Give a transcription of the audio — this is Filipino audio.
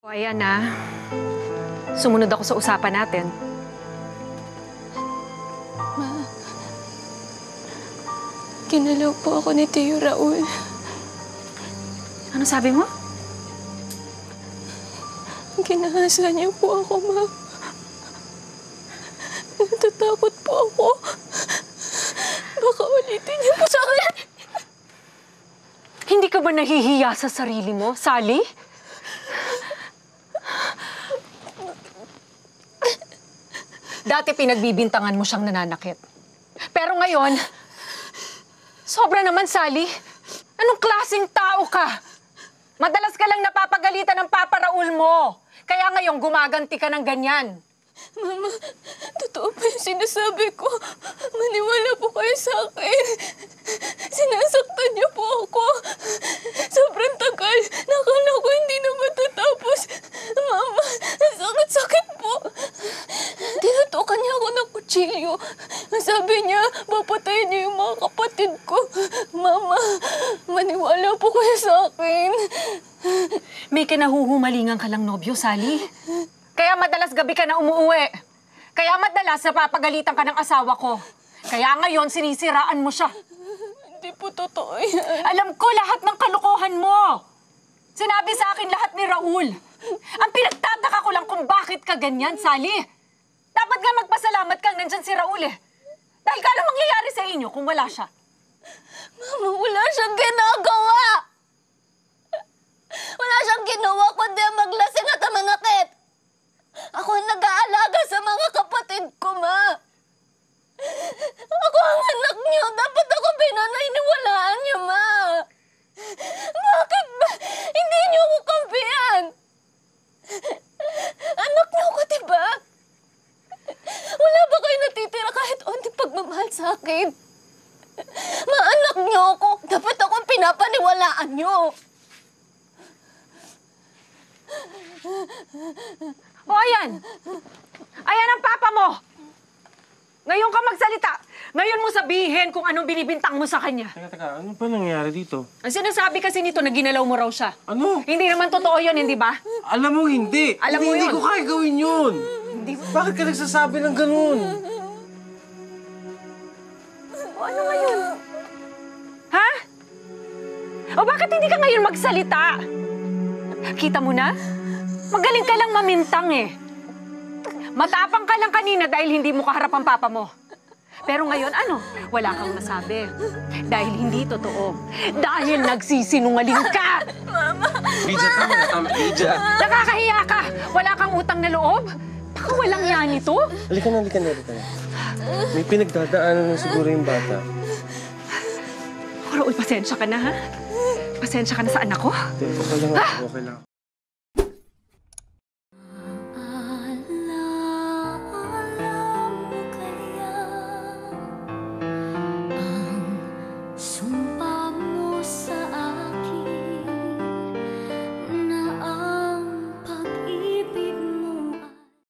O ayan na. Sumunod ako sa usapan natin. Ma, kinalaw po ako ni Tio Raul. Ano sabi mo? Ginahasa niya po ako, Ma. Natatakot po ako. Baka ulitin niya po sa akin. Hindi ka ba nahihiya sa sarili mo, Sally? Dati pinagbibintangan mo siyang nananakit. Pero ngayon, sobra naman, Sally. Anong klaseng tao ka? Madalas ka lang napapagalitan ng Papa Raul mo. Kaya ngayon gumaganti ka ng ganyan. Mama, totoo pa yung sinasabi ko. Maniwala po kayo sa akin. Sinasaktan niyo po ako. Sobrang tagal. Nakala ko hindi na matatapos. Mama, ang sakit-sakit po. Tinutukan niya ako ng kutsilyo. Sabi niya, papatayin niya yung mga kapatid ko. Mama, maniwala po kayo sa akin. May kinahuhumalingan ka lang, nobyo, Sally. Kaya madalas gabi ka na umuuwi. Kaya madalas napapagalitan ka ng asawa ko. Kaya ngayon sinisiraan mo siya. Hindi po totoo yan. Alam ko lahat ng kalokohan mo. Sinabi sa akin lahat ni Raul. Ang pinagtataka ko lang kung bakit ka ganyan, Sally. Dapat nga magpasalamat kang nandyan si Raul eh. Dahil ka lang mangyayari sa inyo kung wala siya. Mama, wala siyang ginagawa. Wala siyang ginawa kundi maglasing at manakit. Ako ang nag-aalaga sa mga kapatid ko, Ma. Ako ang anak niyo. Dapat ako pinaniniwalaan niyo, Ma. Bakit ba hindi niyo ako kampihan? Anak niyo ako, diba? Wala ba kayo natitira kahit onti pagmamahal sa akin? Ma, anak niyo ako. Dapat ako ang pinapaniwalaan niyo. O ayan! Ayan ang papa mo! Ngayon ka magsalita. Ngayon mo sabihin kung anong binibintang mo sa kanya. Teka, ano pa nangyari dito? Ang sinasabi kasi nito na ginalaw mo raw siya. Ano? Hindi naman totoo yun, hindi ba? Alam mo, hindi. Alam mo Hindi yun. ko kaya gawin yun. Bakit ka nagsasabi ng ganun? O ano ngayon? Ha? O bakit hindi ka ngayon magsalita? Kita mo na? Magaling ka lang mamintang eh. Matapang ka lang kanina dahil hindi mo kaharap ang papa mo. Pero ngayon, ano? Wala kang masabi. Dahil hindi totoo. Dahil nagsisinungaling ka! Mama! Lydia, tama. Lydia. Nakakahiya ka! Wala kang utang na loob? Baka walang yan ito? Halika na. May pinagdadaanan na siguro yung bata. Raul, pasensya ka na, ha? Pasensya ka na sa anak ko? Okay lang.